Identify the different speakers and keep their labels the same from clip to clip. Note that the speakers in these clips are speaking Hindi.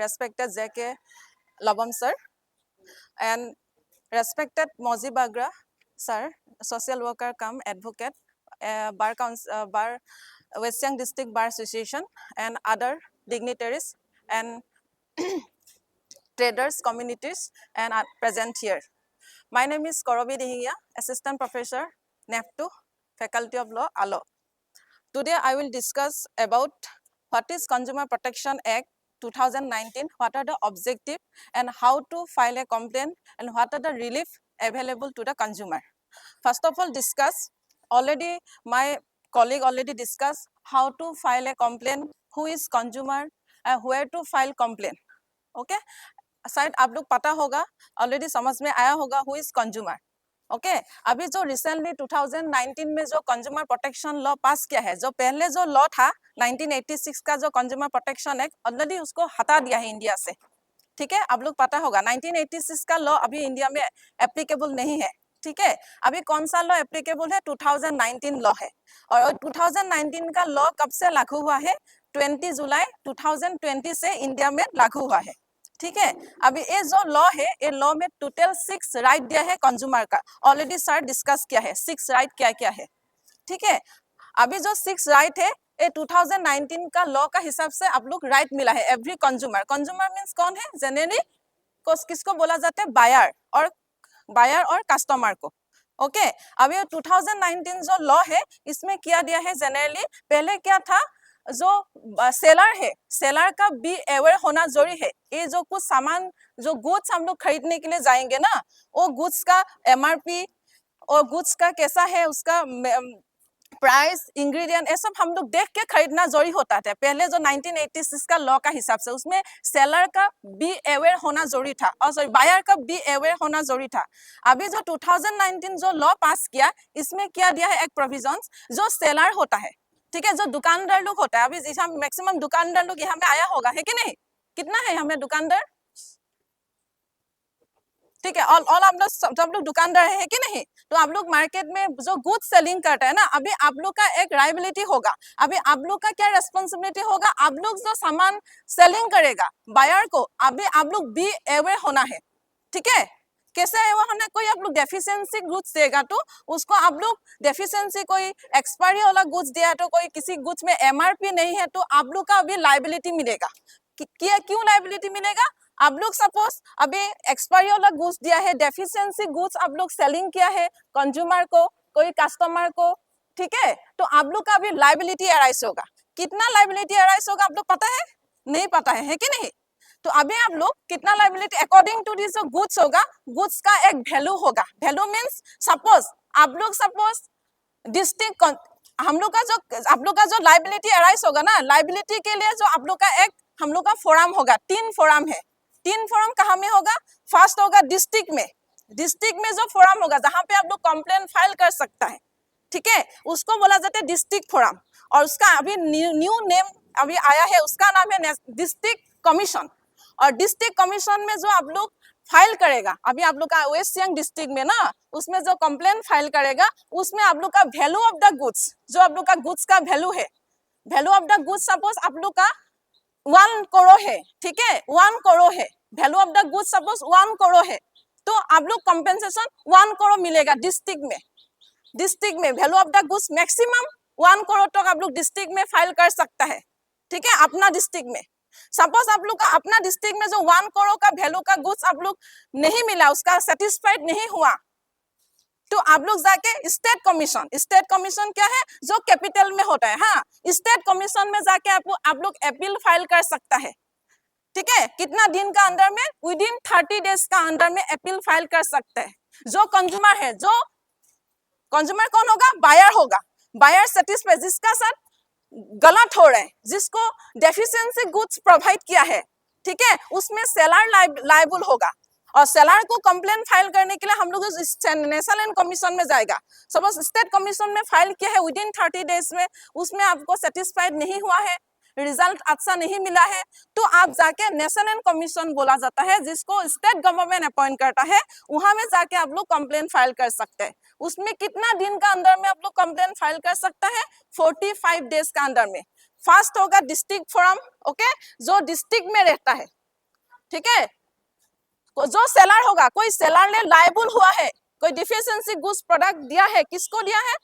Speaker 1: respected J.K. Labam sir, and respected Mozi Bagra sir, social worker cum advocate, Bar West Siang District Bar Association, and other dignitaries and traders communities and are present here. My name is Korobi Dihingia, Assistant Professor, NEF2, Faculty of Law, ALO. Today I will discuss about what is Consumer Protection Act 2019, what are the objectives and how to file a complaint and what are the relief available to the consumer. First of all, already my colleague already discussed how to file a complaint, who is consumer and where to file complaint. Okay, शायद आप लोग पता होगा, ऑलरेडी समझ में आया होगा हु इज कंज्यूमर. ओके, अभी जो रिसेंटली 2019 में जो कंज्यूमर प्रोटेक्शन लॉ पास किया है, जो पहले जो लॉ था 1986 का जो कंज्यूमर प्रोटेक्शन एक्ट, ऑलरेडी उसको हटा दिया है इंडिया से. ठीक है, आप लोग पता होगा 1986 का लॉ अभी इंडिया में एप्लीकेबल नहीं है. ठीक है, अभी कौन सा लॉ एप्लीकेबल है? 2019 लॉ है. और 2019 का लॉ कब से लागू हुआ है? 20 जुलाई 2020 से इंडिया में लागू हुआ है. ठीक है, अभी ये जो लॉ है, ये लॉ में टोटल 6 राइट दिया है कंज्यूमर का. ऑलरेडी सर डिस्कस किया है 6 राइट क्या क्या है. ठीक है, अभी जो 6 राइट है, ये 2019 का लॉ का हिसाब से आप लोग राइट मिला है एवरी कंज्यूमर. कंज्यूमर मींस कौन है? जनरली किसको बोला जाता है? बायर और कस्टमर को. ओके, अभी 2019 जो लॉ है, इसमें क्या दिया है जनरली, पहले क्या था, जो सेलर है, सेलर का भी अवेयर होना जरूरी है. ये जो कुछ सामान, जो गुड्स हम लोग खरीदने के लिए जाएंगे ना, वो गुड्स का एमआरपी और गुड्स का कैसा है, उसका प्राइस, इंग्रेडिएंट, ये सब हम लोग देख के खरीदना जरूरी होता था. पहले जो 1986 का लॉ का हिसाब से उसमें सेलर का भी अवेयर होना जरूरी था, और सॉरी बायर का भी अवेयर होना जरूरी था. अभी जो 2019 जो लॉ पास किया, इसमें क्या दिया है, एक प्रोविजंस, जो सेलर होता है, ठीक है, जो दुकानदार लोग होता है, अभी जैसा मैक्सिमम दुकानदार लोग यहाँ पे आया होगा, है कि नहीं? कितना है हमें दुकानदार? ठीक है, ऑल आप लोग सब लोग दुकानदार है कि नहीं? तो आप लोग मार्केट में जो गुड्स सेलिंग करता है ना, अभी आप लोग का एक लायबिलिटी होगा. अभी आप लोग का क्या रेस्पॉन्सिबिलिटी होगा? आप लोग जो सामान सेलिंग करेगा बायर को, अभी आप लोग भी अवेयर होना है. ठीक है, कैसे है वो होना? कोई आप लोग डेफिशिएंसी गुड्स देगा तो उसको आप लोग डेफिशिएंसी, कोई एक्सपायरी वाला गुड्स दिया तो कोई किसी गुड्स में एमआरपी नहीं है, तो आप लोग का अभी लायबिलिटी मिलेगा. क्यों लायबिलिटी मिलेगा? आप लोग सपोज अभी एक्सपायरी वाला गुड्स दिया है, डेफिशिएंसी गुड्स आप लोग सेलिंग किया है कंज्यूमर को, कोई कस्टमर को. ठीक है, तो आप लोग का अभी लायबिलिटी अराइज होगा. कितना लायबिलिटी अराइज होगा आप लोग पता है? नहीं पता है कि नहीं? तो अभी आप लोग कितना लायबिलिटी अकॉर्डिंग टू दिस जो गुड्स होगा, गुड्स का एक वैल्यू होगा. वैल्यू मींस सपोज आप लोग डिस्ट्रिक्ट, हम लोग का जो लायबिलिटी अराइज होगा ना, लायबिलिटी के लिए जो आप लोग का एक हम लोग का फोरम होगा. 3 फोरम है. 3 फोरम कहाँ में होगा? फर्स्ट होगा डिस्ट्रिक्ट में. डिस्ट्रिक्ट में जो फोरम होगा जहाँ पे आप लोग कंप्लेंट फाइल कर सकता है, ठीक है, उसको बोला जाता है डिस्ट्रिक्ट फोरम. और उसका अभी न्यू नेम अभी आया है, उसका नाम है डिस्ट्रिक्ट कमीशन. और डिस्ट्रिक्ट कमीशन में जो आप लोग फाइल करेगा, अभी आप लोग का वेस्ट सियांग डिस्ट्रिक्ट में ना, उसमें जो कंप्लेंट फाइल करेगा, उसमें आप लोग का वैल्यू ऑफ द गुड्स, जो आप लोग का गुड्स का वैल्यू है, value of the goods suppose आप लोग का 1 करोड़ है. ठीक है, 1 करोड़ है, value of the goods suppose 1 crore है, तो आप लोग कंपेंसेशन 1 करोड़ मिलेगा डिस्ट्रिक्ट में. डिस्ट्रिक्ट में value of the goods maximum 1 crore तक आप लोग डिस्ट्रिक्ट में फाइल कर सकता है. ठीक है, अपना डिस्ट्रिक्ट में. सपोज आप लोग का अपना डिस्ट्रिक्ट में जो 1 करोड़ का वैल्यू का गुड्स आप लोग नहीं मिला, उसका सेटिस्फाइड नहीं हुआ, तो आप लोग जाके स्टेट कमीशन क्या है, जो कैपिटल में होता है, हाँ, स्टेट कमीशन में जाके आप लोग अपील फाइल कर सकता है. ठीक है, कितना दिन का अंदर में? विदिन 30 डेज का अंदर में अपील फाइल कर सकते हैं. जो कंज्यूमर है, जो कंज्यूमर कौन होगा? बायर होगा. बायर सेटिस्फाइड, जिसका साथ गलत हो रहा है, जिसको डेफिशिएंसी गुड्स प्रोवाइड किया है, ठीक है, उसमें सेलर लायबल होगा. और सेलर को कंप्लेंट फाइल करने के लिए हम लोग नेशनल कमीशन में जाएगा. सपोज स्टेट कमीशन में फाइल किया है विदिन 30 डेज में, उसमें आपको सेटिस्फाइड नहीं हुआ है, रिजल्ट अच्छा नहीं मिला है, तो आप जाके नेशनल कमीशन बोला जाता है, जिसको स्टेट गवर्नमेंट अपॉइंट करता है, वहां में जाके आप लोग कंप्लेंट फाइल कर सकते हैं. उसमें कितना दिन का अंदर में आप लोग कंप्लेंट फाइल कर सकता है? 45 डेज का अंदर में. फर्स्ट होगा डिस्ट्रिक्ट फोरम. ओके, जो डिस्ट्रिक्ट में रहता है, ठीक है। जो सेलर होगा, कोई सेलर ने लायबल हुआ है, कोई डिफिशिएंसी गुड्स प्रोडक्ट दिया है, किसको दिया है?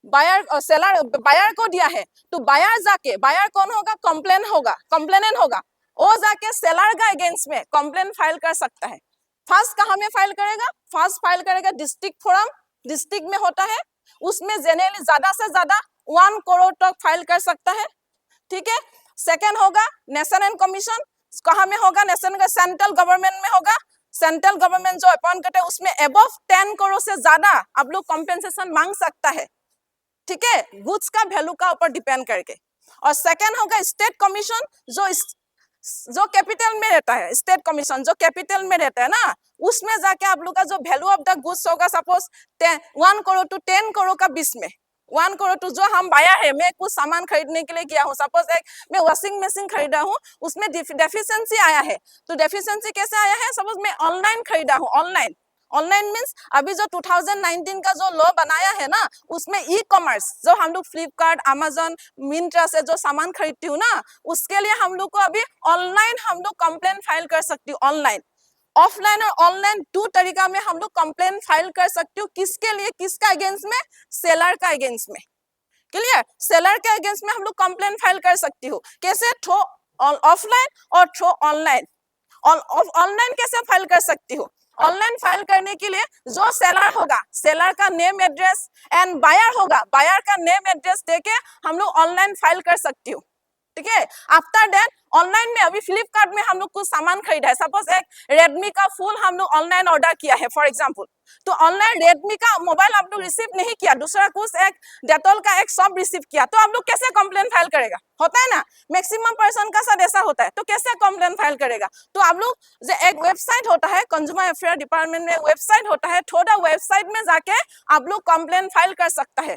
Speaker 1: बायर, सेलर बायर को दिया है। तो बायर जाके, बायर कौन होगा? कंप्लेनेंट होगा। वो जाके सेलर का अगेंस्ट में कंप्लेन फाइल कर सकता है। फर्स्ट कहाँ में फाइल करेगा? फर्स्ट फाइल करेगा डिस्ट्रिक्ट फोरम, डिस्ट्रिक्ट में होता है, उसमें जनरली ज्यादा से ज्यादा 1 करोड़ तक फाइल कर सकता है, ठीक है। सेकेंड होगा नेशनल कमीशन, कहाँ में होगा? नेशनल का सेंट्रल गवर्नमेंट में होगा। सेंट्रल गवर्नमेंट जो अपॉइंट करते हैं उसमें अबव 10 करोड़ से ज्यादा आप लोग कॉम्पेंसेशन मांग सकता है, ठीक है, गुड्स का वैल्यू का ऊपर डिपेंड करके। और सेकेंड होगा स्टेट कमीशन, जो कैपिटल में रहता है, स्टेट कमीशन जो कैपिटल में रहता है ना, उसमें जाके आप लोग का जो वैल्यू ऑफ द गुड्स होगा, सपोज 1 करोड़ टू 10 करोड़ का बीच में, 1 करोड़ टू जो हम बाया है, मैं कुछ सामान खरीदने के लिए गया हूँ, सपोज एक मैं वॉशिंग मशीन खरीदा हूँ, उसमें डेफिशिएंसी आया है। तो डेफिशिएंसी कैसे आया है? सपोज मैं ऑनलाइन खरीदा हूँ, ऑनलाइन मीन्स अभी जो 2019 का जो लॉ बनाया है ना, उसमें ई कॉमर्स जो हम लोग फ्लिपकार्ट, अमेजन, मिंत्रा से जो सामान खरीदती हूँ ना, उसके लिए हम लोग को अभी ऑनलाइन हम लोग कंप्लेन फाइल कर सकती हूँ। ऑनलाइन, ऑफलाइन और ऑनलाइन 2 तरीका में हम लोग कंप्लेन फाइल कर सकती हूँ। किसके लिए? किसका अगेंस्ट में? सेलर का अगेंस्ट में। क्लियर? सेलर के अगेंस्ट में हम लोग कंप्लेन फाइल कर सकती हूँ। कैसे? थ्रू ऑफलाइन और थ्रू ऑनलाइन। ऑनलाइन कैसे फाइल कर सकती हूँ? ऑनलाइन फाइल करने के लिए जो सेलर होगा, सेलर का नेम एड्रेस, एंड बायर होगा, बायर का नेम एड्रेस देके हम लोग ऑनलाइन फाइल कर सकती हूँ, ठीक है। आफ्टर दैट ऑनलाइन में अभी फ्लिपकार्ट में हम लोग कुछ सामान खरीदा है, सपोज एक रेडमी का फूल हम लोग ऑनलाइन ऑर्डर किया है फॉर एग्जांपल, तो ऑनलाइन रेडमी का मोबाइल आप लोग रिसीव नहीं किया, दूसरा कुछ एक डेटॉल का एक शॉप रिसीव किया, तो आप लोग कैसे कंप्लेन फाइल करेगा? होता है ना, मैक्सिमम पर्सन का साथ ऐसा होता है, तो कैसे कंप्लेन फाइल करेगा? तो आप लोग जो एक वेबसाइट होता है, कंज्यूमर अफेयर डिपार्टमेंट में वेबसाइट होता है, थोड़ा वेबसाइट में जाके आप लोग कंप्लेन फाइल कर सकता है,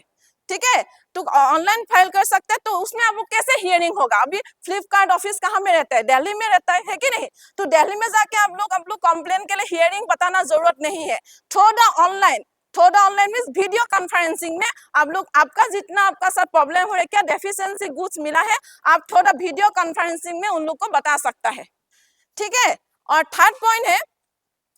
Speaker 1: ठीक है। तो ऑनलाइन फाइल कर सकते हैं। तो उसमें आप लोग कैसे हियरिंग होगा? अभी फ्लिपकार्ट ऑफिस कहाँ में रहता है? दिल्ली में रहता है कि नहीं? तो दिल्ली में जाके आप लोग कंप्लेन के लिए हियरिंग बताना जरूरत नहीं है। थोड़ा ऑनलाइन मीन्स वीडियो कॉन्फ्रेंसिंग में आप लोग, आपका जितना आपका साथ प्रॉब्लम हो रहा है, क्या डेफिशिएंसी गुड्स मिला है, आप थोड़ा वीडियो कॉन्फ्रेंसिंग में उन लोग को बता सकता है, ठीक है। और थर्ड पॉइंट है,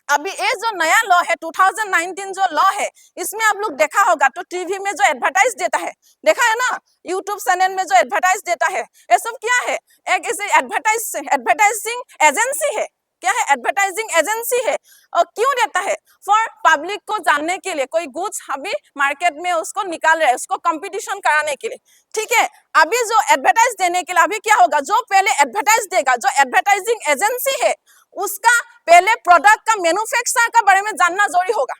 Speaker 1: अभी ये जो नया लॉ है 2019 जो लॉ है, इसमें आप लोग देखा होगा तो टीवी में जो एडवर्टाइज देता है, देखा है ना, यूट्यूब चैनल में जो एडवर्टाइज देता है, ये सब क्या है? एक इसे एडवर्टाइजिंग एजेंसी है। क्या है? एडवर्टाइजिंग एजेंसी है। और क्यों देता है? फॉर पब्लिक को जानने के लिए, कोई गुड्स अभी मार्केट में उसको निकाल रहा है, उसको कंपटीशन कराने के लिए, ठीक है। अभी जो एडवर्टाइज देने के लिए अभी क्या होगा? जो पहले एडवर्टाइज देगा, जो एडवर्टाइजिंग एजेंसी है, उसका पहले प्रोडक्ट का मैन्युफैक्चरर का बारे में जानना जरूरी होगा।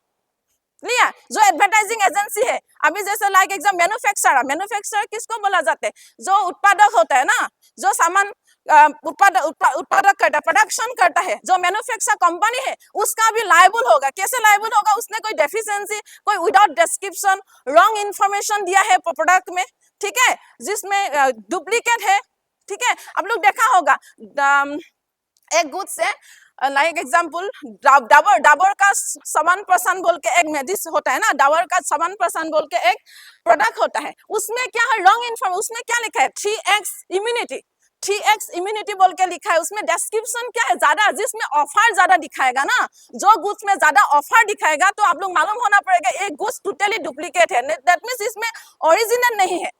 Speaker 1: लिया? जो एडवर्टाइजिंग एजेंसी है, अभी जैसे लाइक एग्जाम मैन्युफैक्चरर किसको बोला जाता है? जो उत्पादक होता है ना, जो सामान उत्पादक करता है, प्रोडक्शन करता है, जो मैन्युफैक्चर कंपनी है, उसका भी लायबल होगा। कैसे लायबल होगा? उसने कोई डेफिशिएंसी, कोई विदाउट डिस्क्रिप्शन, रॉन्ग इंफॉर्मेशन दिया है प्रोडक्ट में, ठीक है, जिसमें डुप्लीकेट है, ठीक है। आप लोग देखा होगा एक गुड से लाइक एग्जाम्पल डाबर का 7% बोल के एक मेडिसिन होता है ना, डाबर का 7% बोल के एक प्रोडक्ट होता है, उसमें क्या है? Wrong information. उसमें क्या लिखा है? 3x इम्यूनिटी बोल के लिखा है। उसमें डिस्क्रिप्शन क्या है? ज्यादा, जिसमें ऑफर ज्यादा दिखाएगा ना, जो गुड्स में ज्यादा ऑफर दिखाएगा, तो आप लोग मालूम होना पड़ेगा एक गुड्स टोटली डुप्लीकेट है, दैट मींस इसमें ओरिजिनल नहीं है,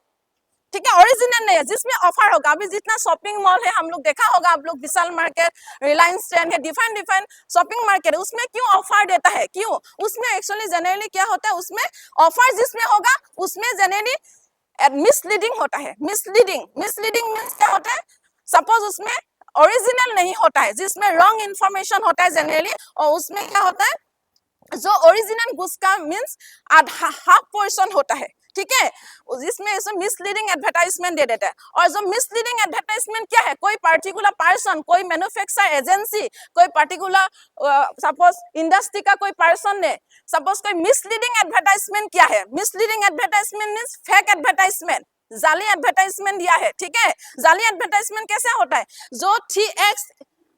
Speaker 1: ठीक है, ओरिजिनल नहीं है, जिसमें ऑफर होगा। अभी जितना शॉपिंग मॉल है, हम लोग देखा होगा, आप लोग विशाल मार्केट, रिलायंस ट्रेंड है, डिफरेंट शॉपिंग मार्केट है, उसमें क्यों ऑफर देता है? क्यों? उसमें एक्चुअली जनरली क्या होता है, उसमें ऑफर जिसमें होगा, उसमें जनरली मिसलीडिंग होता है। मिसलीडिंग मीन्स क्या होता है? सपोज उसमें ओरिजिनल नहीं होता है, जिसमें रॉन्ग इन्फॉर्मेशन होता है जनरली, और उसमें क्या होता है, जो ओरिजिनल गुड्स का मीन्स हाफ पोर्शन होता है, ठीक है, जिसमें मिसलीडिंग एडवर्टाइजमेंट दे देता है। और जो मिसलीडिंग एडवर्टाइजमेंट क्या है? कोई पर्टिकुलर पर्सन, कोई मैन्युफैक्चर एजेंसी, कोई पर्टिकुलर सपोज इंडस्ट्री का कोई पर्सन ने सपोज कोई मिसलीडिंग एडवर्टाइजमेंट किया है। Misleading advertisement means fake advertisement, जाली एडवर्टाइजमेंट दिया है, ठीक है। जाली एडवर्टाइजमेंट कैसे होता है? जो 3x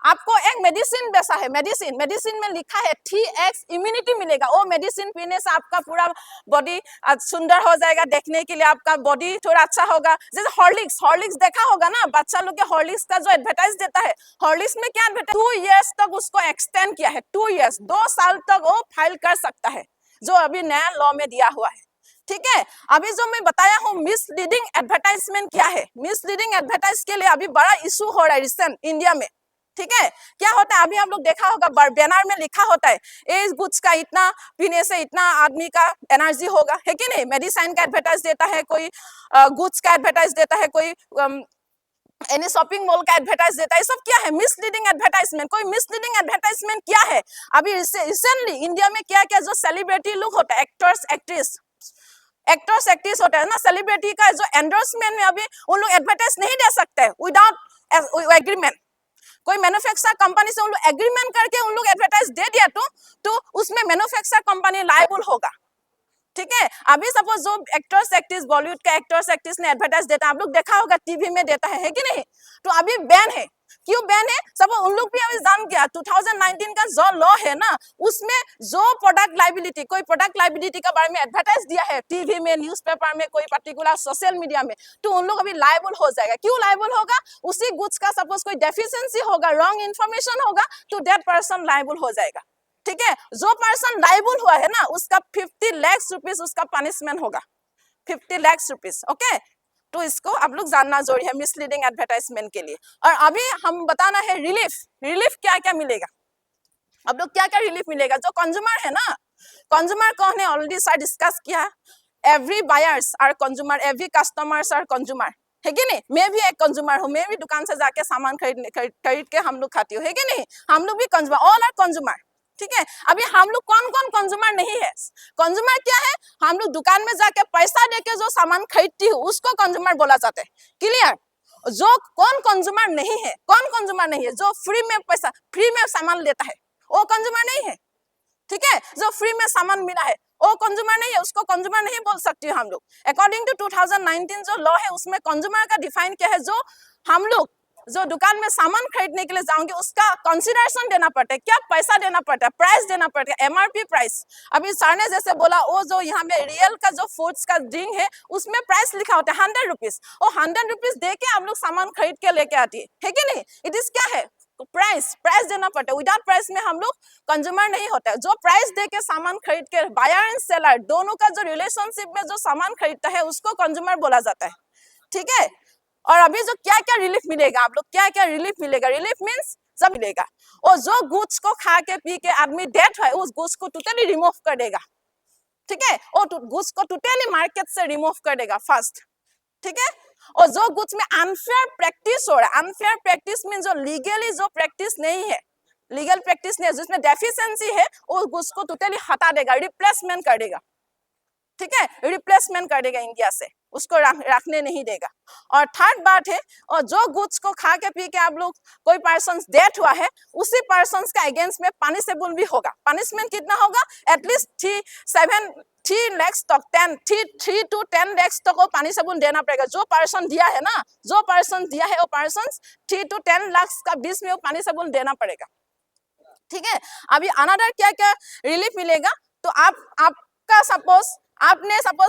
Speaker 1: आपको एक मेडिसिन जैसा है, मेडिसिन में लिखा है 3x इम्यूनिटी मिलेगा। वो मेडिसिन पीने से आपका पूरा बॉडी सुंदर हो जाएगा, देखने के लिए आपका बॉडी थोड़ा अच्छा होगा। जैसे हॉर्लिक्स देखा होगा ना, बच्चा लोग के हॉर्लिक्स का जो एडवर्टाइज देता है, हॉर्लिक्स में क्या एडवर्टाइज 2 इयर्स तक उसको एक्सटेंड किया है, 2 इयर्स 2 साल तक वो फाइल कर सकता है, जो अभी नया लॉ में दिया हुआ है। ठीक है, अभी जो मैं बताया हूँ मिसलीडिंग एडवर्टाइजमेंट क्या है, मिसलीडिंग एडवर्टाइज के लिए अभी बड़ा इशू हो रहा है रिसेंट इंडिया में। ठीक है, क्या होता है, अभी आप लोग देखा होगा बैनर में लिखा होता है इस गुड्स का इतना पीने से इतना आदमी का एनर्जी होगा, है कि नहीं। मेडिसिन का एडवर्टाइज देता है कोई, गुड्स का एडवर्टाइज देता है कोई, एनी शॉपिंग मॉल का एडवर्टाइज देता है। सब क्या है, मिसलीडिंग एडवर्टाइजमेंट। कोई मिसलीडिंग एडवर्टाइजमेंट क्या है, अभी रिसेंटली इंडिया में क्या क्या जो सेलिब्रिटी लोग होता है, एक्टर्स एक्ट्रेस होता है ना, सेलिब्रिटी का जो एंडोर्समेंट में अभी उन लोग एडवर्टाइज नहीं दे सकते विदाउट एग्रीमेंट। कोई मैन्युफैक्चर कंपनी से उन लोग एग्रीमेंट करके उन लोग एडवर्टाइज दे दिया तो उसमें मैन्युफैक्चर कंपनी लायबल होगा। ठीक है, अभी सपोज जो एक्टर्स एक्ट्रेस, बॉलीवुड का एक्टर्स एक्ट्रेस ने एडवर्टाइज देता है, आप लोग देखा होगा टीवी में देता है कि नहीं, तो अभी बैन है। क्यों बैन है, सब उन लोग भी अभी जान गया 2019 का जो लॉ है ना, उसमें जो प्रोडक्ट लाइबिलिटी, कोई प्रोडक्ट लाइबिलिटी के बारे में एडवर्टाइज दिया है टीवी में, न्यूज़पेपर में, कोई पर्टिकुलर सोशल मीडिया में, तो उन लोग अभी लायबल हो जाएगा। क्यों लायबल होगा, उसी गुड्स का सपोज कोई डेफिशिएंसी होगा, रॉन्ग इन्फॉर्मेशन होगा, तो दैट पर्सन लायबल हो जाएगा। ठीक है, जो पर्सन लायबल हुआ है ना, उसका 50 लाख रुपीस उसका पनिशमेंट होगा, 50 लाख रुपीस। ओके, तो इसको आप लोग जानना जरूरी है मिसलीडिंग एडवर्टाइजमेंट के लिए। और अभी हम बताना है रिलीफ क्या क्या मिलेगा, अब लोग क्या क्या रिलीफ मिलेगा। जो कंज्यूमर है ना, कंज्यूमर कौन है, ऑलरेडी सर डिस्कस किया, every buyers are consumer, every customers are consumer, है कि नहीं। मैं भी एक कंज्यूमर हूँ, मैं भी दुकान से जाके सामान खरीद के हम लोग खाती हूँ, है कि नहीं, हम लोग भी कंज्यूमर, ऑल आर कंज्यूमर। ठीक है, अभी हम लोग कौन कौन कंज्यूमर नहीं है, कंज्यूमर क्या है, हम लोग दुकान में जाके पैसा देके जो सामान खरीदती हूँ उसको कंज्यूमर बोला जाता है। क्लियर, जो कौन कंज्यूमर नहीं है, कौन कंज्यूमर नहीं है, जो फ्री में सामान लेता है वो कंज्यूमर नहीं है। ठीक है, जो फ्री में सामान मिला है वो कंज्यूमर नहीं है, उसको कंज्यूमर नहीं बोल सकते हम लोग। अकॉर्डिंग टू 2019 जो लॉ है उसमें कंज्यूमर का डिफाइन क्या है, जो हम लोग जो दुकान में सामान खरीदने के लिए जाओगे उसका कंसिडरेशन देना पड़ता है, क्या पैसा देना पड़ता है, प्राइस देना पड़ता है, एमआरपी प्राइस। अभी सर ने जैसे बोला, वो जो यहाँ में रियल का जो फूड्स का ड्रिंक है उसमें प्राइस लिखा होता है 100 रुपीज, और 100 रुपीज दे के हम लोग सामान खरीद के लेके आती है कि नहीं। इट इज क्या है, प्राइस देना पड़ता है, विदाउट प्राइस में हम लोग कंज्यूमर नहीं होता है। जो प्राइस दे के सामान खरीद के, बायर एंड सेलर दोनों का जो रिलेशनशिप में जो सामान खरीदता है उसको कंज्यूमर बोला जाता है। ठीक है, और अभी जो क्या क्या रिलीफ मिलेगा, आप लोग क्या क्या रिलीफ मिलेगा, रिलीफ मीन्स सब मिलेगा। और जो गुड्स को खा के पी के आदमी डेथ है उस गुड्स को टोटली रिमूव कर देगा। ठीक है, और गुड्स को टोटली मार्केट से रिमूव कर देगा फर्स्ट। ठीक है, और जो गुड्स में अनफेयर प्रैक्टिस हो रहा है, अनफेयर प्रैक्टिस मीन जो लीगली जो प्रैक्टिस नहीं है, लीगल प्रैक्टिस नहीं है, जिसमें डेफिशिएंसी है, वो गुड्स को टोटली हटा देगा, रिप्लेसमेंट कर देगा। ठीक है, रिप्लेसमेंट कर देगा इंडिया से, उसको रखने नहीं देगा। और थर्ड बात है, और जो गुड्स को खा के पी के आप लोग कोई पर्सन डेथ हुआ है, उसी पर्सन का अगेंस्ट में पनिशेबल भी होगा। पनिशमेंट कितना होगा, एटलीस्ट 3 लाख तक 3 to 10 लाख तक वो पनिशेबल देना पड़ेगा। जो पर्सन दिया है ना, जो पर्सन दिया है वो पर्सन 3 to 10 लाख का बीच में वो पनिशेबल देना पड़ेगा। ठीक है, अभी अनदर क्या क्या रिलीफ मिलेगा, तो आपका सपोज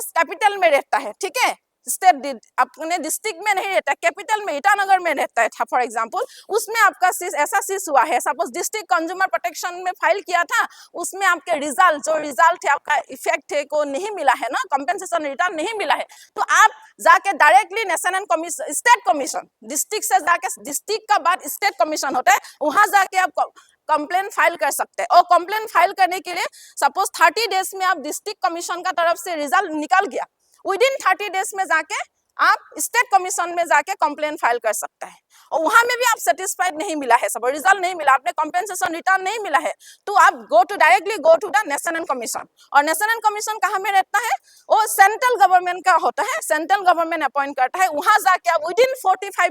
Speaker 1: कैपिटल में रहता है, ठीक है, स्टेट अपने डिस्ट्रिक्ट में नहीं रहता, कैपिटल में ईटानगर में रहता है फॉर एग्जांपल, उसमें आपका ऐसा चीज हुआ है, सपोज डिस्ट्रिक्ट कंज्यूमर प्रोटेक्शन में फाइल किया था, उसमें आपके रिजल्ट है, आपका इफेक्ट है को नहीं मिला है ना, कंपेंसेशन रिटर्न नहीं मिला है, तो आप जाके directly national commission, state commission, district से जाके, डिस्ट्रिक्ट का बाद स्टेट कमीशन होता है, वहां जाके आप कंप्लेन फाइल कर सकते हैं। और कंप्लेन फाइल करने के लिए सपोज 30 डेज में आप डिस्ट्रिक्ट कमीशन का तरफ से रिजल्ट निकल गया, विद इन 30 डेज में जाके आप स्टेट कमीशन में जाके कंप्लेन फाइल कर सकता है। और वहां में भी आप सेटिस्फाइड नहीं मिला है, सब रिजल्ट नहीं मिला, आपने कंपेंसेशन रिटर्न नहीं मिला है, तो आप directly go to the national commission. और नेशनल कमीशन कहाँ में रहता है, वो सेंट्रल गवर्नमेंट का होता है, सेंट्रल गवर्नमेंट अपॉइंट करता है, वहां जाके आप विद इन 45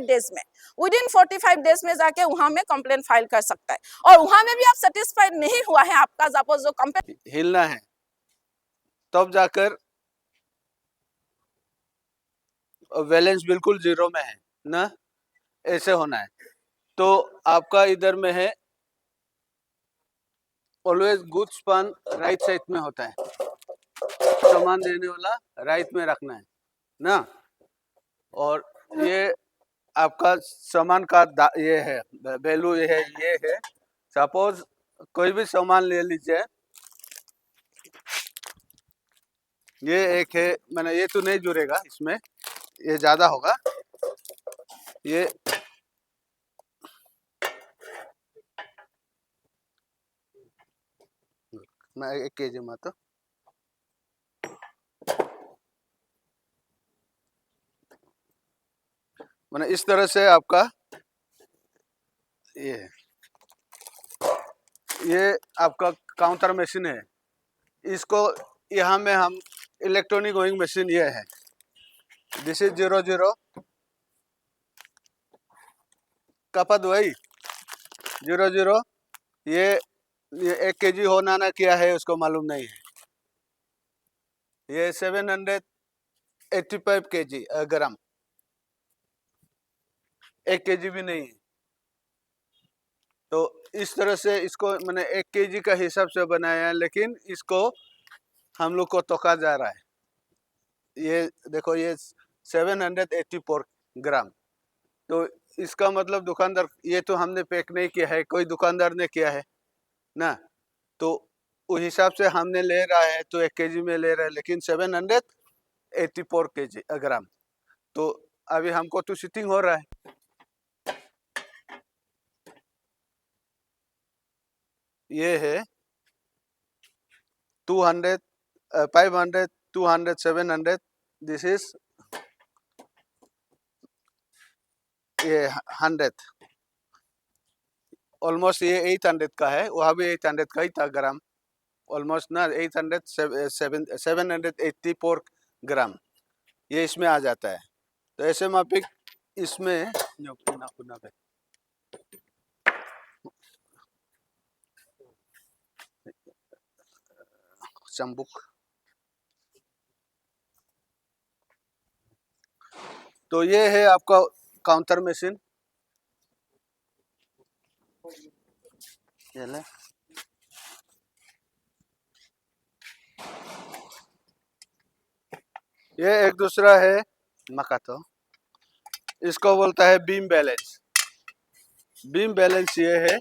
Speaker 1: डेज में जाके वहां में कंप्लेन फाइल कर सकता है। और वहां में भी आप सेटिस्फाइड नहीं हुआ है, आपका सपोज जो कंप्लेन
Speaker 2: हिलना है तब जाकर बैलेंस बिल्कुल जीरो में है ना, ऐसे होना है तो आपका इधर में है always goods span right side में होता है, सामान देने वाला राइट में रखना है ना। और ये आपका सामान का ये है वैल्यू, ये है सपोज कोई भी सामान ले लीजिए, ये एक है, मैंने ये तो नहीं जुड़ेगा इसमें, ये ज्यादा होगा, ये मैं 1 kg में तो मैंने इस तरह से आपका ये आपका काउंटर मशीन है। इसको यहाँ में हम इलेक्ट्रॉनिक गोइंग मशीन ये है, दिस इज 00 कपद वही 00, ये 1 kg होना ना क्या है उसको मालूम नहीं है। ये 785 kg ग्राम, 1 kg भी नहीं है। तो इस तरह से इसको मैंने 1 kg का हिसाब से बनाया है, लेकिन इसको हम लोग को तोका जा रहा है। ये देखो, ये 784 ग्राम। तो इसका मतलब दुकानदार, ये तो हमने पैक नहीं किया है, कोई दुकानदार ने किया है ना, तो उस हिसाब से हमने ले रहा है, तो 1 kg में ले रहा है, लेकिन 784 kg ग्राम। तो अभी हमको तो शिफ्टिंग हो रहा है। ये है 200 500 200 700, दिस इज ये 100, ऑलमोस्ट ये 800 का है, वहाँ भी 800 का ही था ग्राम, ऑलमोस्ट ना 784 ग्राम ये इसमें आ जाता है। तो ऐसे मापिक इसमें चंबुक, तो ये है आपका काउंटर मशीन। ये एक दूसरा है मकातो, इसको बोलता है बीम बैलेंस। बीम बैलेंस ये है,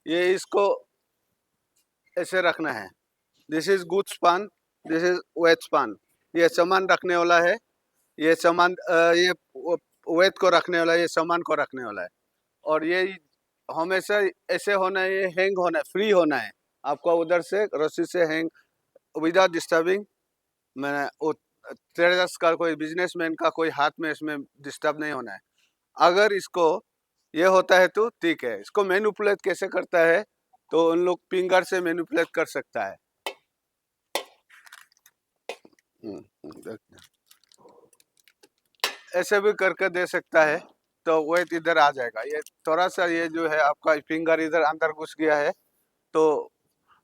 Speaker 2: ये इसको ऐसे रखना है, this is good span, this is weight span. ये सामान रखने वाला है, ये सामान ये वेट को रखने वाला है, ये सामान को रखने वाला है। और ये हमेशा ऐसे होना है, ये हैंग होना है, फ्री होना है, आपको उधर से रस्सी से हैंग विदाउट डिस्टर्बिंग। मैंने ट्रेडर्स का, कोई बिजनेसमैन का कोई हाथ में इसमें डिस्टर्ब नहीं होना है। अगर इसको ये होता है तो ठीक है। इसको मैनिपुलेट कैसे करता है, तो उन लोग फिंगर से मैनिपुलेट कर सकता है। ऐसे भी करके दे सकता है, तो वेट इधर आ जाएगा। ये थोड़ा सा ये जो है आपका फिंगर इधर अंदर घुस गया है, तो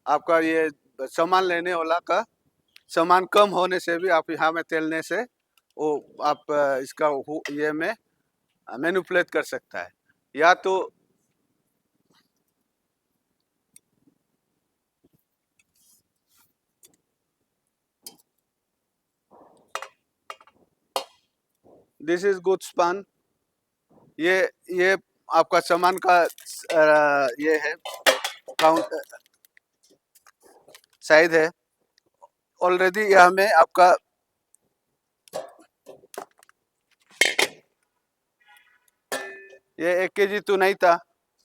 Speaker 2: आपका ये सामान लेने वाला का सामान कम होने से भी आप यहाँ में तेलने से वो आप इसका ये में मैनिपुलेट कर सकता है। या तो दिस इज गुड स्पान, ये आपका सामान का ये है काउंट साइज है। ऑलरेडी यहाँ में आपका ये 1 kg तो नहीं था,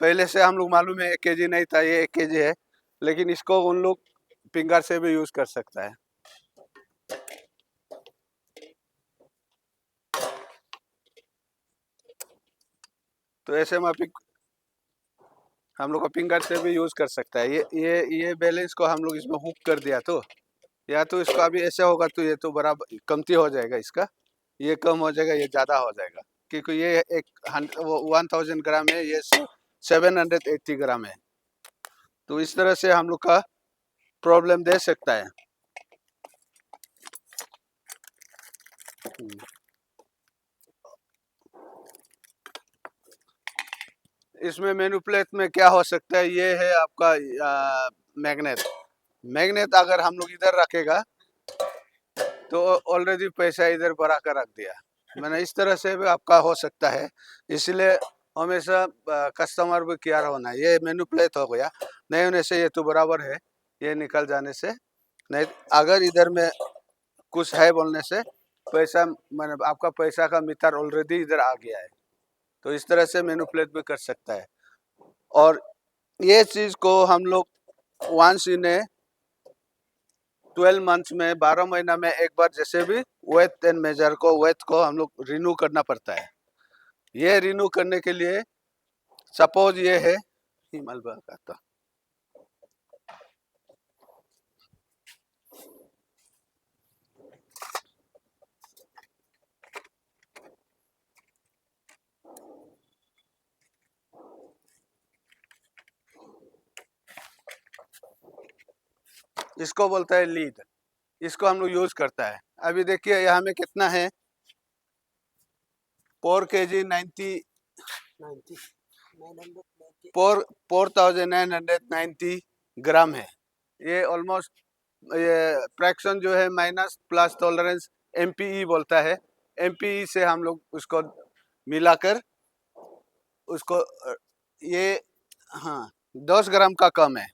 Speaker 2: पहले से हम लोग मालूम है 1 kg नहीं था, ये 1 kg है, लेकिन इसको उन लोग फिंगर से भी यूज कर सकता है। तो ऐसे मापिक हम लोग को फिंगर से भी यूज कर सकता है। ये बैलेंस को हम लोग इसमें हुक कर दिया, तो या तो इसका अभी ऐसा होगा तो ये तो बराबर कमती हो जाएगा, इसका ये कम हो जाएगा, ये ज्यादा हो जाएगा, क्योंकि ये एक 1000 ग्राम है, ये 780 ग्राम है। तो इस तरह से हम लोग का प्रॉब्लम दे सकता है। इसमें मेनू प्लेट में क्या हो सकता है, ये है आपका मैग्नेट। मैग्नेट अगर हम लोग इधर रखेगा तो ऑलरेडी पैसा इधर भरा कर रख दिया। मैंने इस तरह से भी आपका हो सकता है, इसलिए हमेशा कस्टमर भी केयर होना है। ये मेनू प्लेट हो गया, नहीं होने से ये तो बराबर है, ये निकल जाने से नहीं। अगर इधर में कुछ है बोलने से पैसा, मैंने आपका पैसा का मीटर ऑलरेडी इधर आ गया है, तो इस तरह से मेनू प्लेट भी कर सकता है। और ये चीज को हम लोग वंस इन ए 12 मंथ्स में, 12 महीना में एक बार जैसे भी वेट एंड मेजर को, वेट को हम लोग रिन्यू करना पड़ता है। ये रिन्यू करने के लिए सपोज ये है हिमालय का, तो इसको बोलता है लीड। इसको हम लोग यूज करता है। अभी देखिए यहाँ में कितना है, 4 kg 4990 ग्राम है। ये ऑलमोस्ट, ये फ्रैक्शन जो है माइनस प्लस टॉलरेंस एमपीई बोलता है। एमपीई से हम लोग उसको मिलाकर उसको ये, हाँ, 10 ग्राम का कम है।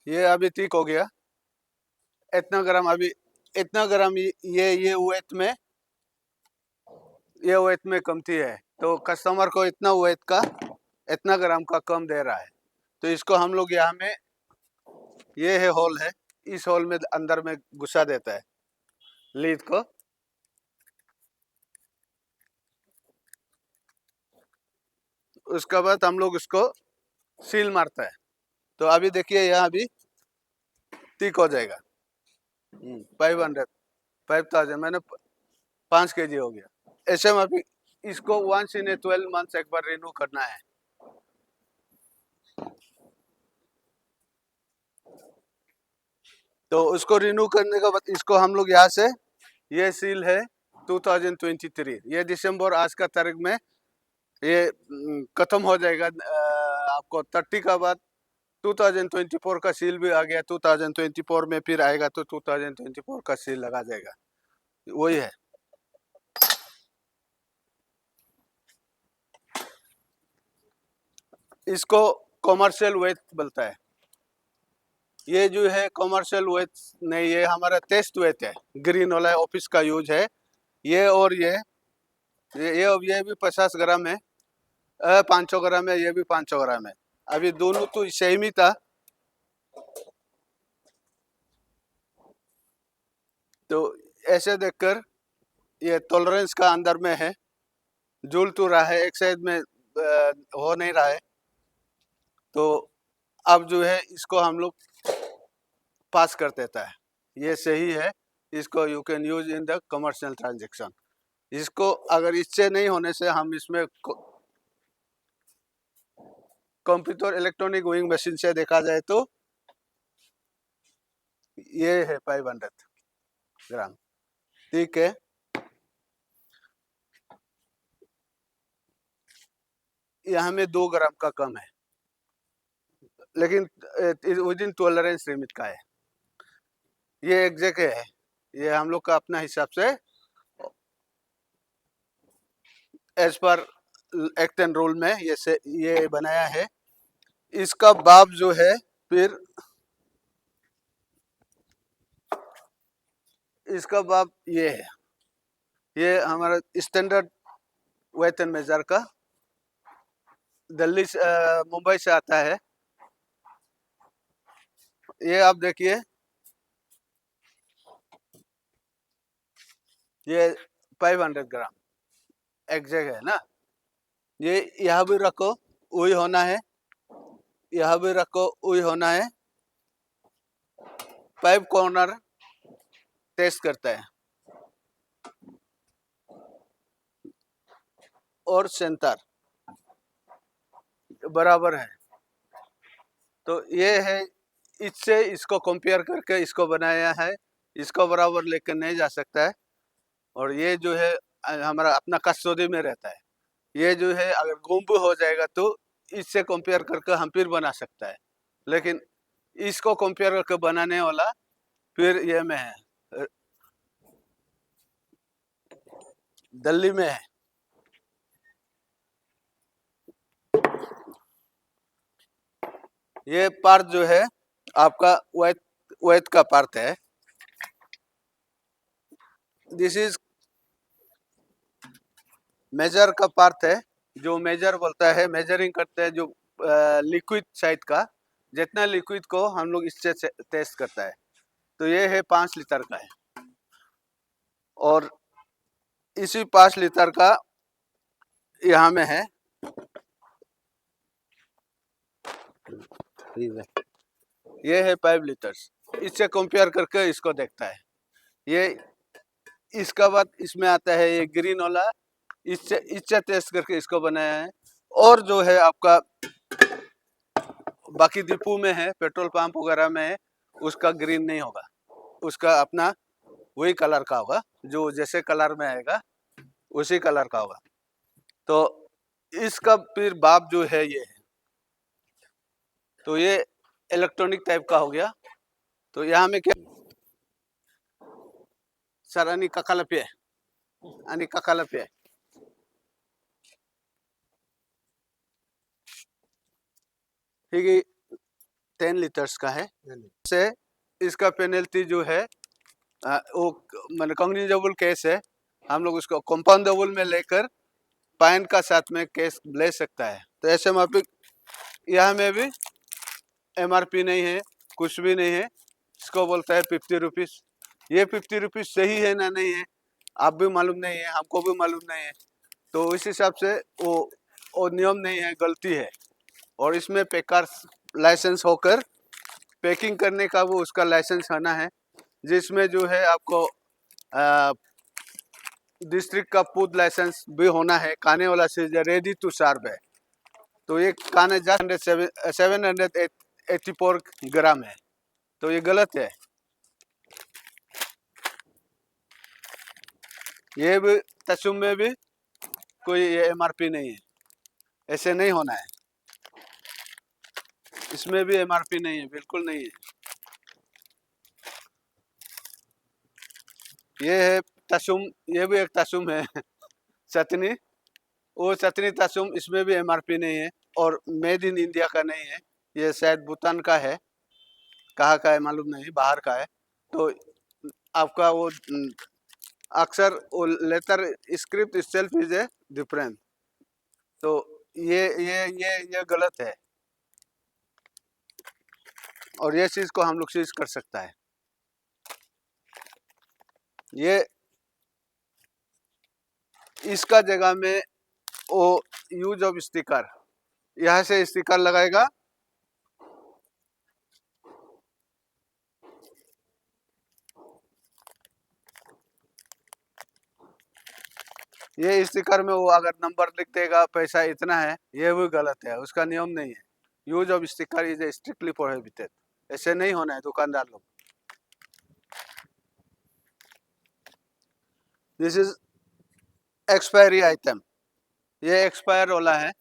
Speaker 2: ये अभी ठीक हो गया। इतना ग्राम, अभी इतना ग्राम ये वेट में, ये वेट में कमती है, तो कस्टमर को इतना वेट का, इतना ग्राम का कम दे रहा है। तो इसको हम लोग यहाँ में, ये है होल है, इस होल में अंदर में घुसा देता है लीड को। उसके बाद हम लोग उसको सील मारता है। तो अभी देखिए यहाँ भी ठीक हो जाएगा। 5000 मैंने 5 kg हो गया। ऐसे में अभी इसको वंस इन 12 मंथ्स एक बार रिन्यू करना है। तो उसको रिन्यू करने के बाद इसको हम लोग यहाँ से, ये सील है 2023, ये दिसंबर आज का तारीख में ये खत्म हो जाएगा। आपको 30 का बाद 2024 का सील भी आ गया। 2024 में फिर आएगा तो 2024 का सील लगा जाएगा। वही है। इसको कॉमर्शियल वेट बोलता है। ये जो है कॉमर्शियल वेट नहीं, ये हमारा टेस्ट वेट है, ग्रीन वाला ऑफिस का यूज है ये। और ये भी 50 ग्राम है, 500 ग्राम है, ये भी 500 ग्राम है। अभी दोनों तो सेम ही था, तो ऐसे देखकर ये टॉलरेंस का अंदर में है, जुल तो रहा है, एक साइड में हो नहीं रहा है। तो अब जो है इसको हम लोग पास कर देता है, ये सही है। इसको you can use in the commercial transaction. इसको अगर इससे नहीं होने से हम इसमें कंप्यूटर इलेक्ट्रॉनिक विंग मशीन से देखा जाए तो ये है 500 ग्राम, ठीक है। यहाँ में 2 ग्राम का कम है, लेकिन विद इन टॉलरेंस लिमिट का है। ये एक जगह है, ये हम लोग का अपना हिसाब से as per act and rule में ये बनाया है। इसका बाब जो है, फिर इसका बाब ये है, ये हमारा स्टैंडर्ड वेट एंड मेजर का दिल्ली से, मुंबई से आता है। ये आप देखिए, ये 500 ग्राम एक जगह है ना। ये यहाँ भी रखो वही होना है, यहाँ भी रखो वही होना है। 5 कॉर्नर टेस्ट करता है, और सेंटर बराबर है। तो ये है, इससे इसको कंपेयर करके इसको बनाया है, इसको बराबर लेकर नहीं जा सकता है। और ये जो है हमारा अपना कस्टडी में रहता है। ये जो है अगर गुम हो जाएगा तो इससे कंपेयर करके हम फिर बना सकता है, लेकिन इसको कंपेयर करके बनाने वाला फिर ये में है, दिल्ली में है। ये पार्ट जो है आपका वैथ का पार्ट है। दिस इज मेजर का पार्ट है, जो मेजर बोलता है, मेजरिंग करते हैं जो लिक्विड साइड का, जितना लिक्विड को हम लोग इससे टेस्ट करता है। तो ये है 5 लीटर का है, और इसी 5 लीटर का यहाँ में है, ये है 5 लीटर्स। इससे कंपेयर करके इसको देखता है। ये इसका बाद इसमें आता है ये ग्रीन वाला, इससे टेस्ट करके इसको बनाया है। और जो है आपका बाकी डिपो में है, पेट्रोल पंप वगैरह में है, उसका ग्रीन नहीं होगा, उसका अपना वही कलर का होगा, जो जैसे कलर में आएगा उसी कलर का होगा। तो इसका फिर बाप जो है ये है, तो ये इलेक्ट्रॉनिक टाइप का हो गया। तो यहाँ में क्या सर आणि ककालपे आणि ककालपे ठीक है, 10 लीटर्स का है। से इसका पेनल्टी जो है वो मैंने कॉग्निजेबल केस है, हम लोग उसको कंपाउंडेबल में लेकर फाइन का साथ में केस ले सकता है। तो ऐसे माफिक यहाँ में भी MRP नहीं है, कुछ भी नहीं है, इसको बोलता है 50 रुपीज़। ये 50 रुपीज़ सही है ना नहीं है आप भी मालूम नहीं है, हमको भी मालूम नहीं है। तो इस हिसाब से वो नियम नहीं है, गलती है। और इसमें पैकर लाइसेंस होकर पैकिंग करने का वो उसका लाइसेंस आना है, जिसमें जो है आपको डिस्ट्रिक्ट का फूड लाइसेंस भी होना है। खाने वाला चीज रेडी टू सर्व है। तो ये खाने 784 ग्राम है, तो ये गलत है। ये भी तस्वीर में भी कोई ये MRP नहीं है, ऐसे नहीं होना है। इसमें भी MRP नहीं है, बिल्कुल नहीं है। ये है तसुम, ये भी एक तसुम है चटनी, वो चटनी तसुम, इसमें भी MRP नहीं है और मेड इन इंडिया का नहीं है। ये शायद भूटान का है, कहाँ का है मालूम नहीं, बाहर का है। तो आपका वो अक्सर वो letter script itself is a different. तो ये गलत है, और ये चीज को हम लोग चीज कर सकता है। ये इसका जगह में वो यूज ऑफ स्टिकर, यहाँ से स्टिकर लगाएगा, ये स्टिकर में वो अगर नंबर लिख देगा पैसा इतना है, ये भी गलत है, उसका नियम नहीं है। Use of sticker is strictly prohibited, ऐसे नहीं होना है दुकानदार लोग। दिस इज एक्सपायरी आइटम, ये एक्सपायर वाला है।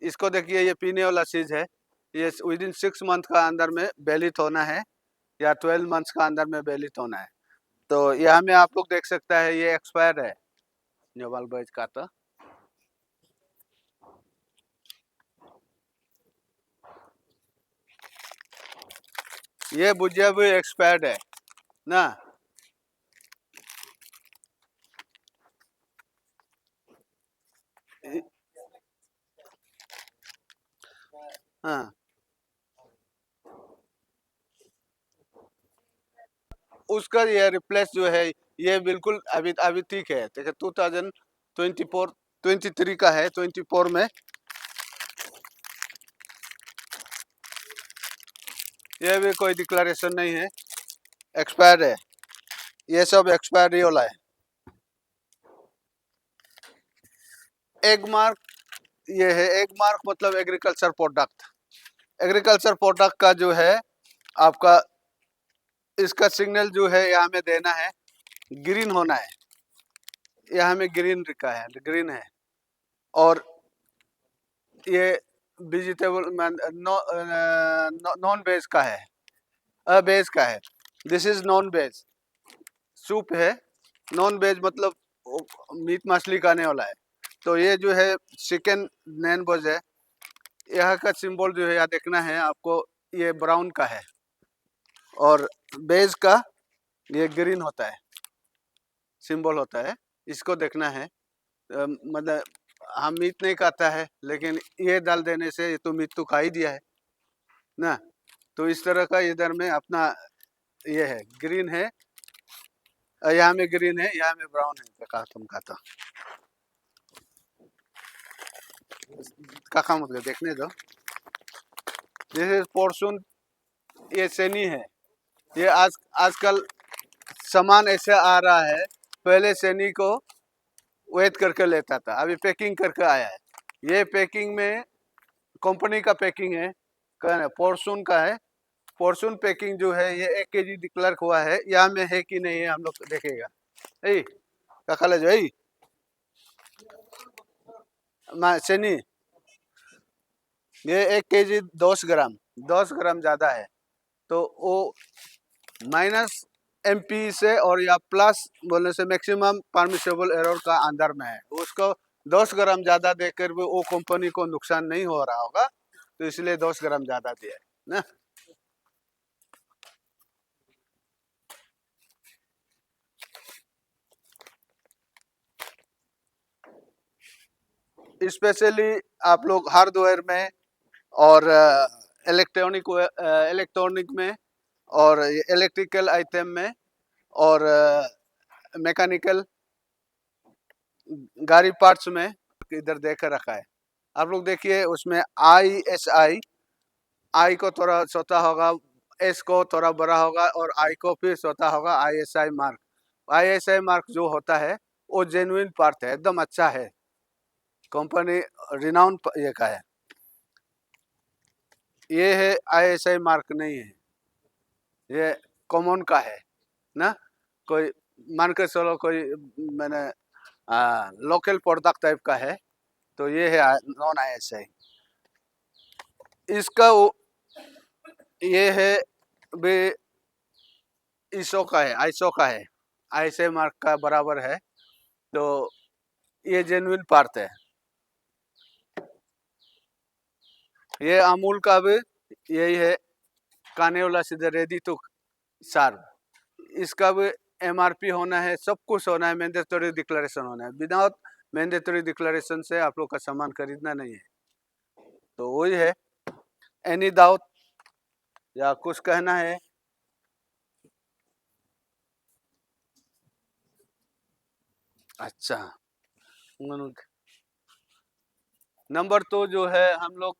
Speaker 2: इसको देखिए, ये पीने वाला चीज है, ये विदिन 6 मंथ का अंदर में वैलिड होना है या 12 मंथ्स का अंदर में वैलिड होना है। तो यहाँ में आप लोग देख सकता है ये एक्सपायर है नोबल बैच का। तो ये भुजिया भी एक्सपायर्ड है ना, हाँ। उसका ये रिप्लेस जो है ये बिल्कुल अभी अभी ठीक है। देखिए 2024 23 का है, 24 में ये भी कोई डिक्लेरेशन नहीं है, एक्सपायर्ड है। ये सब एक्सपायरी वाला है। एग मार्क, ये है एग मार्क मतलब एग्रीकल्चर प्रोडक्ट। एग्रीकल्चर प्रोडक्ट का जो है आपका इसका सिग्नल जो है यहाँ में देना है, ग्रीन होना है। यहाँ में ग्रीन लिखा है, ग्रीन है। और ये वेजिटेबल नॉन वेज का है, वेज का है। This is non veg soup है। नॉन वेज मतलब मीट मछली खाने वाला है। तो ये जो है चिकन नैन वेज है। यहाँ का सिंबल जो है यहाँ देखना है आपको, ये ब्राउन का है और बेज का ये ग्रीन होता है, सिंबल होता है। इसको देखना है। मतलब हम मीट नहीं खाता है, लेकिन ये डाल देने से ये तो मीट तो खा ही दिया है ना। तो इस तरह का इधर में अपना ये है, ग्रीन है, यहाँ में ग्रीन है, यहाँ में ब्राउन है। खाता काका मतलब देखने दो। जैसे पोर्शन ये सेनी है। ये आजकल सामान ऐसे आ रहा है, पहले सेनी को वेट करके लेता था, अभी पैकिंग करके आया है। ये पैकिंग में कंपनी का पैकिंग है, पोर्शन का है। पोर्शन पैकिंग जो है ये 1 kg डिक्लेयर हुआ है, यहाँ में है कि नहीं है हम लोग देखेगा। ए काका ले जाओ सेनी, ये 1 kg 10 ग्राम ज्यादा है। तो वो माइनस MP से और या प्लस बोलने से मैक्सिमम परमिसेबल एरर का अंदर में है। उसको 10 ग्राम ज्यादा देकर भी वो कंपनी को नुकसान नहीं हो रहा होगा, तो इसलिए 10 ग्राम ज्यादा दिया है ना। स्पेशली आप लोग हार्डवेयर में और इलेक्ट्रॉनिक में और इलेक्ट्रिकल आइटम में और मैकेनिकल गाड़ी पार्ट्स में इधर देकर रखा है। आप लोग देखिए उसमें ISI, आई को थोड़ा छोटा होगा, एस को थोड़ा बड़ा होगा और आई को फिर छोटा होगा। ISI मार्क, ISI मार्क जो होता है वो जेन्युइन पार्ट है, एकदम अच्छा है, कंपनी रिनाउंड ये का है। ये है ISI मार्क नहीं है, ये कॉमन का है ना। कोई मान के चलो कोई मैंने लोकल प्रोडक्ट टाइप का है, तो ये है नॉन ISI। इसका ये है भी ISO का है, ISO का है, ISI मार्क का बराबर है। तो ये जेन्युइन पार्ट है। ये अमूल का भी यही है, खाने वाला सीधे रेडी टू सर्व। इसका भी MRP होना है, सब कुछ होना है, मैंडेटरी डिक्लेरेशन होना है। विदाउट मैंडेटरी डिक्लेरेशन से आप लोग का सामान खरीदना नहीं है। तो वही है। एनी डाउट या कुछ कहना है? अच्छा, नंबर 2 जो है हम लोग